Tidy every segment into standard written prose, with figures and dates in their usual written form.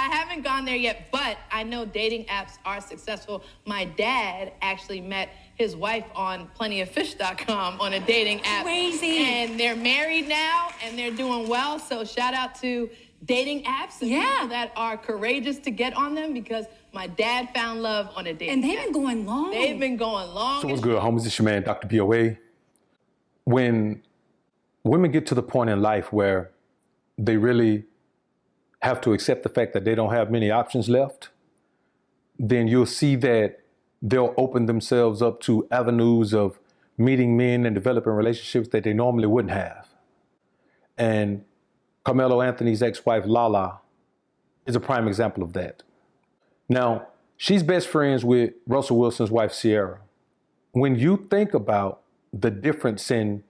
haven't gone there yet, but I know dating apps are successful. My dad actually met his wife on plentyoffish.com on a dating app. Crazy. And they're married now and they're doing well. So shout out to dating apps and people that are courageous to get on them, because my dad found love on a dating app. And they've been going long. They've been going long. So what's good, homies? It's your man, Dr. BOA. When women get to the point in life where they really have to accept the fact that they don't have many options left, then you'll see that they'll open themselves up to avenues of meeting men and developing relationships that they normally wouldn't have. And Carmelo Anthony's ex-wife, Lala, is a prime example of that. Now, she's best friends with Russell Wilson's wife, Ciara. When you think about the difference in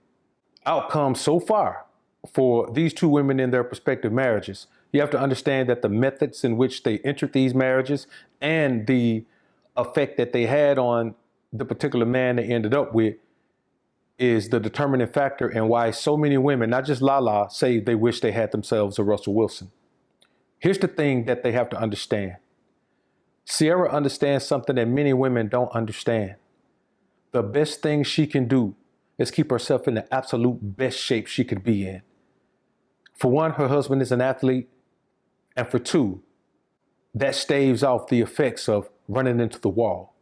outcomes so far for these two women in their respective marriages, you have to understand that the methods in which they entered these marriages and the effect that they had on the particular man they ended up with is the determining factor in why so many women, not just Lala, say they wish they had themselves a Russell Wilson. Here's the thing that they have to understand. Ciara understands something that many women don't understand. The best thing she can do is keep herself in the absolute best shape she could be in. For one, her husband is an athlete. And for two, that staves off the effects of running into the wall.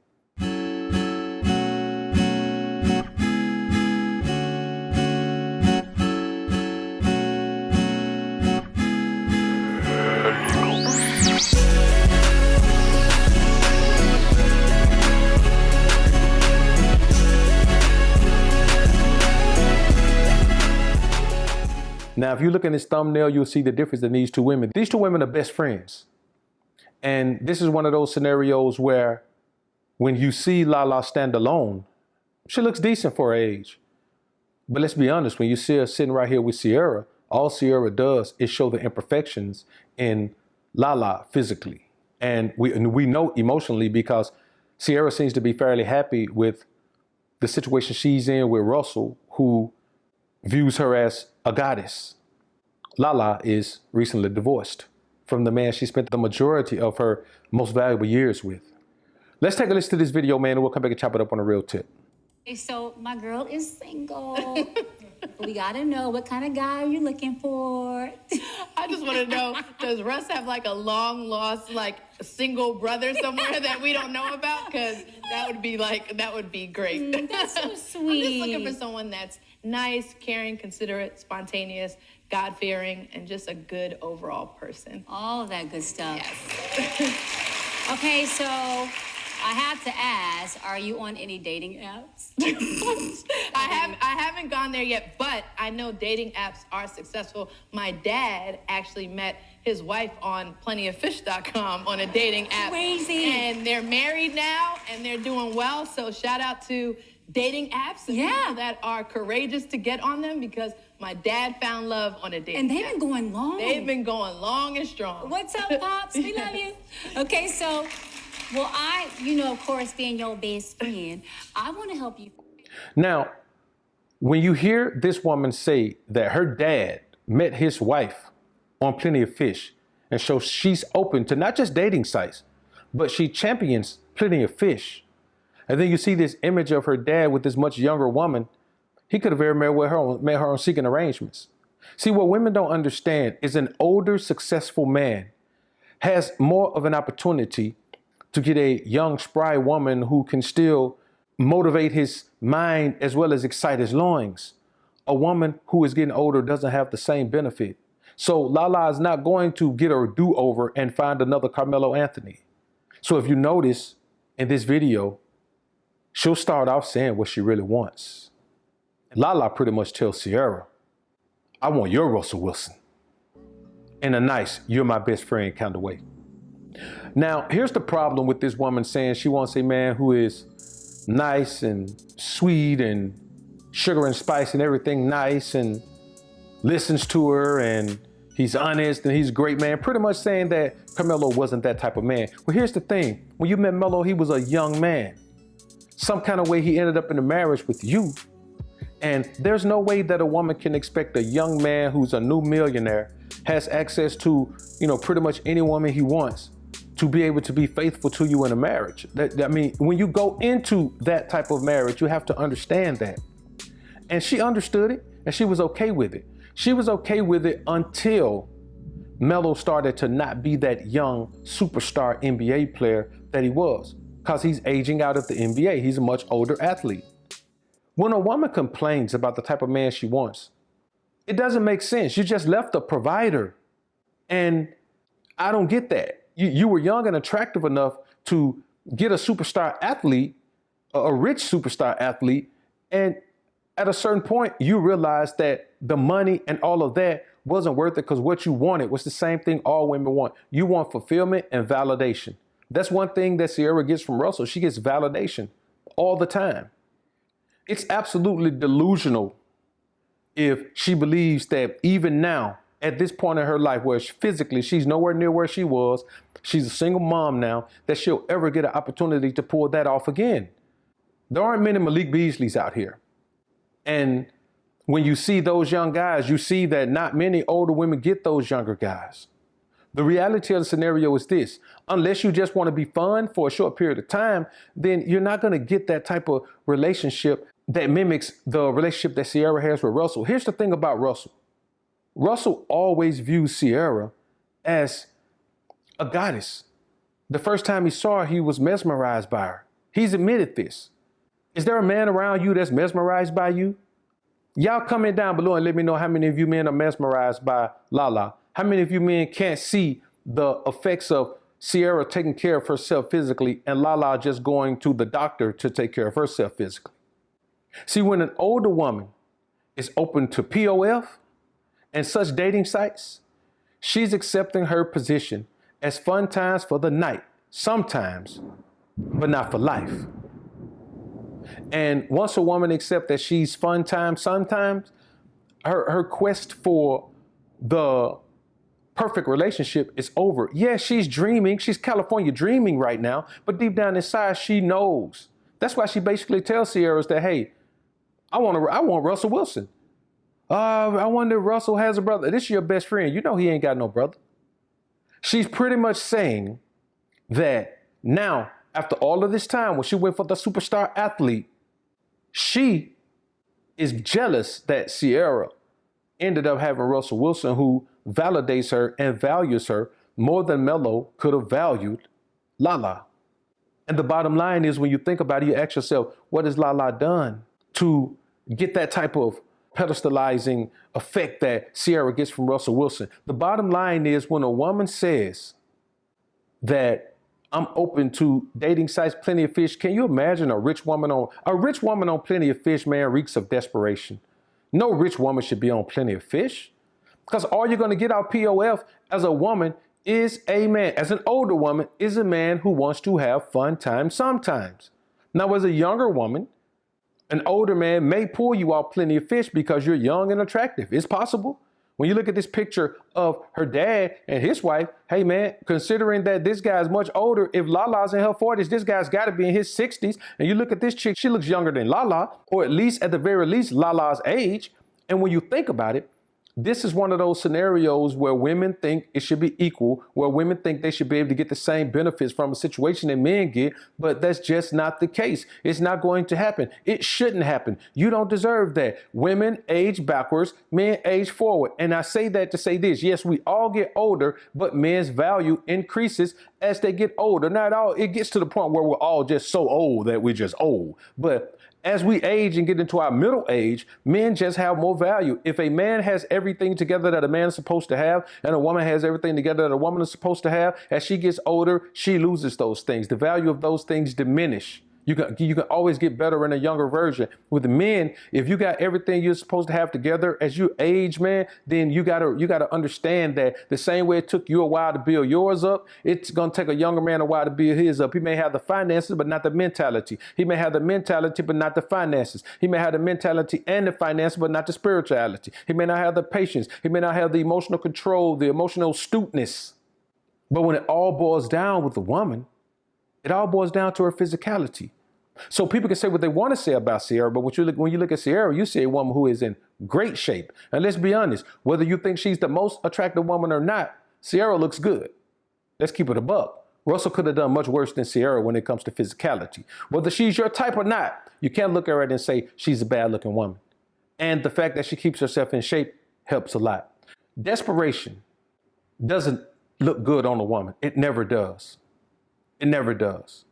Now, if you look in this thumbnail, you'll see the difference in these two women. These two women are best friends. And this is one of those scenarios where when you see Lala stand alone, she looks decent for her age. But let's be honest, when you see her sitting right here with Ciara, all Ciara does is show the imperfections in Lala physically. And we know emotionally, because Ciara seems to be fairly happy with the situation she's in with Russell, who views her as a goddess. Lala is recently divorced from the man she spent the majority of her most valuable years with. Let's take a listen to this video, man, and we'll come back and chop it up on a real tip. Okay, so my girl is single. We gotta know, what kind of guy are you looking for? I just want to know, does Russ have like a long lost, like single brother somewhere that we don't know about? Because that would be great. That's so I'm just sweet. looking for someone that's nice, caring, considerate, spontaneous, God-fearing, and just a good overall person. All of that good stuff. Yes. Okay, so I have to ask, are you on any dating apps? I haven't gone there yet, but I know dating apps are successful. My dad actually met his wife on plentyoffish.com on a dating app. Crazy. And they're married now and they're doing well. So shout out to dating apps and people that are courageous to get on them, because my dad found love on a dating app. And they've been going long. They've been going long and strong. What's up, Pops? We love you. Okay, so, well, of course, being your best friend, I want to help you. Now, when you hear this woman say that her dad met his wife on Plenty of Fish, and so she's open to not just dating sites, but she champions Plenty of Fish. And then you see this image of her dad with this much younger woman. He could have very well met her on Seeking Arrangements. See, what women don't understand is an older, successful man has more of an opportunity to get a young, spry woman who can still motivate his mind as well as excite his loins. A woman who is getting older doesn't have the same benefit. So Lala is not going to get her do-over and find another Carmelo Anthony. So if you notice in this video, she'll start off saying what she really wants. Lala pretty much tells Ciara, I want your Russell Wilson. In a nice, you're my best friend kind of way. Now, here's the problem with this woman saying she wants a man who is nice and sweet and sugar and spice and everything nice and listens to her and he's honest and he's a great man, pretty much saying that Carmelo wasn't that type of man. Well, here's the thing. When you met Melo, he was a young man. Some kind of way he ended up in a marriage with you. And there's no way that a woman can expect a young man who's a new millionaire, has access to pretty much any woman he wants to be able to be faithful to you in a marriage. When you go into that type of marriage, you have to understand that. And she understood it, and she was okay with it. She was okay with it until Melo started to not be that young superstar NBA player that he was, because he's aging out of the NBA. He's a much older athlete. When a woman complains about the type of man she wants, it doesn't make sense. You just left the provider. And I don't get that. You were young and attractive enough to get a superstar athlete, a rich superstar athlete, and at a certain point, you realized that the money and all of that wasn't worth it, because what you wanted was the same thing all women want. You want fulfillment and validation. That's one thing that Ciara gets from Russell. She gets validation all the time. It's absolutely delusional if she believes that even now, at this point in her life, where physically she's nowhere near where she was, she's a single mom now, that she'll ever get an opportunity to pull that off again. There aren't many Malik Beasleys out here. And when you see those young guys, you see that not many older women get those younger guys. The reality of the scenario is this: unless you just want to be fun for a short period of time, then you're not going to get that type of relationship that mimics the relationship that Ciara has with Russell. Here's the thing about Russell. Russell always views Ciara as a goddess. The first time he saw her, he was mesmerized by her. He's admitted this. Is there a man around you that's mesmerized by you? Y'all comment down below and let me know how many of you men are mesmerized by Lala. How many of you men can't see the effects of Ciara taking care of herself physically and Lala just going to the doctor to take care of herself physically? See, when an older woman is open to POF and such dating sites, she's accepting her position as fun times for the night, sometimes, but not for life. And once a woman accepts that she's fun time sometimes, her quest for the perfect relationship is over. Yeah, she's dreaming. She's California dreaming right now, but deep down inside, she knows. That's why she basically tells Ciara that, hey, I want Russell Wilson. I wonder if Russell has a brother. This is your best friend. You know he ain't got no brother. She's pretty much saying that now, after all of this time, when she went for the superstar athlete, she is jealous that Ciara ended up having Russell Wilson, who validates her and values her more than Melo could have valued Lala. And the bottom line is, when you think about it, you ask yourself, what has Lala done to get that type of pedestalizing effect that Ciara gets from Russell Wilson? The bottom line is, when a woman says that I'm open to dating sites, Plenty of Fish, can you imagine a rich woman on Plenty of Fish, man, reeks of desperation. No rich woman should be on Plenty of Fish, because all you're going to get out POF as a woman is a man, as an older woman, is a man who wants to have fun time sometimes. Now, as a younger woman, an older man may pull you out Plenty of Fish because you're young and attractive. It's possible. When you look at this picture of her dad and his wife, hey man, considering that this guy's much older, if Lala's in her 40s, this guy's got to be in his 60s. And you look at this chick, she looks younger than Lala, or at least at the very least Lala's age. And when you think about it, this is one of those scenarios where women think it should be equal, where women think they should be able to get the same benefits from a situation that men get, but that's just not the case. It's not going to happen. It shouldn't happen. You don't deserve that. Women age backwards, men age forward. And I say that to say this: yes, we all get older, but men's value increases as they get older. Not all, it gets to the point where we're all just so old that we're just old. But as we age and get into our middle age, men just have more value. If a man has everything together that a man is supposed to have, and a woman has everything together that a woman is supposed to have, as she gets older, she loses those things. The value of those things diminish. You can always get better in a younger version. With the men, if you got everything you're supposed to have together as you age, man, then you gotta understand that the same way it took you a while to build yours up, it's gonna take a younger man a while to build his up. He may have the finances, but not the mentality. He may have the mentality, but not the finances. He may have the mentality and the finances, but not the spirituality. He may not have the patience. He may not have the emotional control, the emotional astuteness. But when it all boils down with the woman, it all boils down to her physicality. So people can say what they want to say about Ciara, but when you look at Ciara, you see a woman who is in great shape. And let's be honest, whether you think she's the most attractive woman or not, Sierra looks good. Let's keep it a buck. Russell could have done much worse than Sierra when it comes to physicality. Whether she's your type or not, you can't look at her and say she's a bad looking woman. And the fact that she keeps herself in shape helps a lot. Desperation doesn't look good on a woman. It never does. It never does.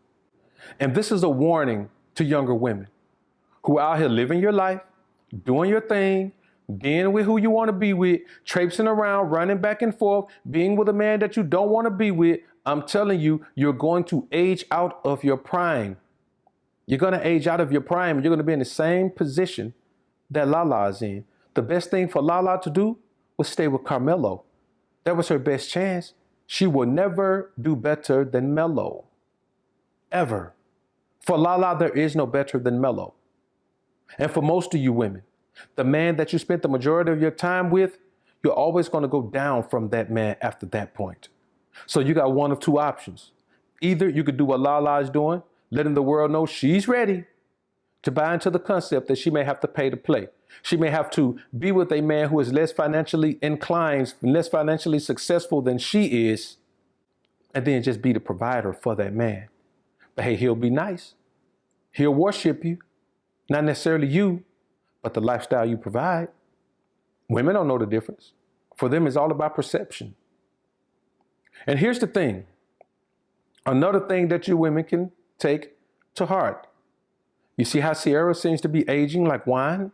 And this is a warning to younger women who are out here living your life, doing your thing, being with who you want to be with, traipsing around, running back and forth, being with a man that you don't want to be with. I'm telling you, you're going to age out of your prime. You're going to age out of your prime. You're going to be in the same position that Lala is in. The best thing for Lala to do was stay with Carmelo. That was her best chance. She will never do better than Melo. Ever. For Lala, there is no better than Melo. And for most of you women, the man that you spent the majority of your time with, you're always going to go down from that man after that point. So you got one of two options. Either you could do what Lala is doing, letting the world know she's ready to buy into the concept that she may have to pay to play. She may have to be with a man who is less financially inclined, less financially successful than she is, and then just be the provider for that man. But hey, he'll be nice. He'll worship you. Not necessarily you, but the lifestyle you provide. Women don't know the difference. For them, it's all about perception. And here's the thing. Another thing that you women can take to heart. You see how Sierra seems to be aging like wine?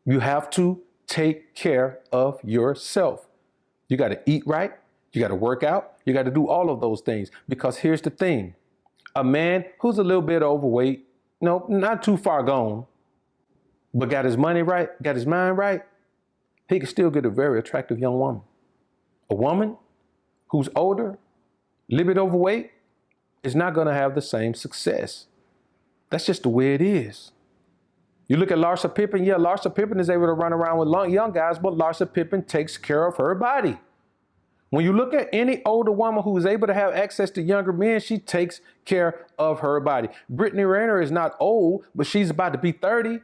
You have to take care of yourself. You got to eat right. You got to work out. You got to do all of those things. Because here's the thing. A man who's a little bit overweight, not too far gone, but got his money right, got his mind right, he can still get a very attractive young woman. A woman who's older, a little bit overweight, is not going to have the same success. That's just the way it is. You look at Larsa Pippen, yeah, Larsa Pippen is able to run around with young guys, but Larsa Pippen takes care of her body. When you look at any older woman who is able to have access to younger men, she takes care of her body. Brittany Renner is not old, but she's about to be 30.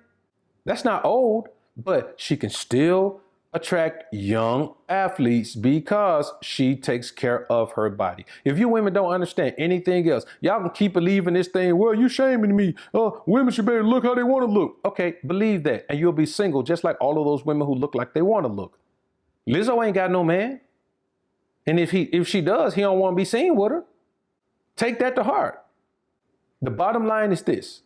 That's not old, but she can still attract young athletes because she takes care of her body. If you women don't understand anything else, y'all can keep believing this thing, well, you shaming me. Women should be able to look how they want to look. Okay, believe that, and you'll be single just like all of those women who look like they want to look. Lizzo ain't got no man. And if she does, he don't want to be seen with her. Take that to heart. The bottom line is this.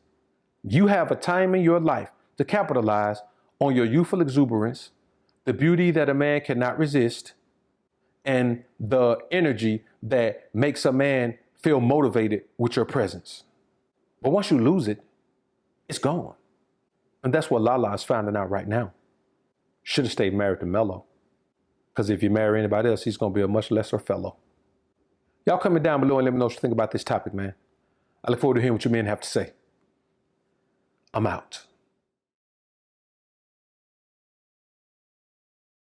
You have a time in your life to capitalize on your youthful exuberance, the beauty that a man cannot resist, and the energy that makes a man feel motivated with your presence. But once you lose it, it's gone. And that's what Lala is finding out right now. Should have stayed married to Melo. Because if you marry anybody else, he's going to be a much lesser fellow. Y'all comment down below and let me know what you think about this topic, man. I look forward to hearing what you men have to say. I'm out.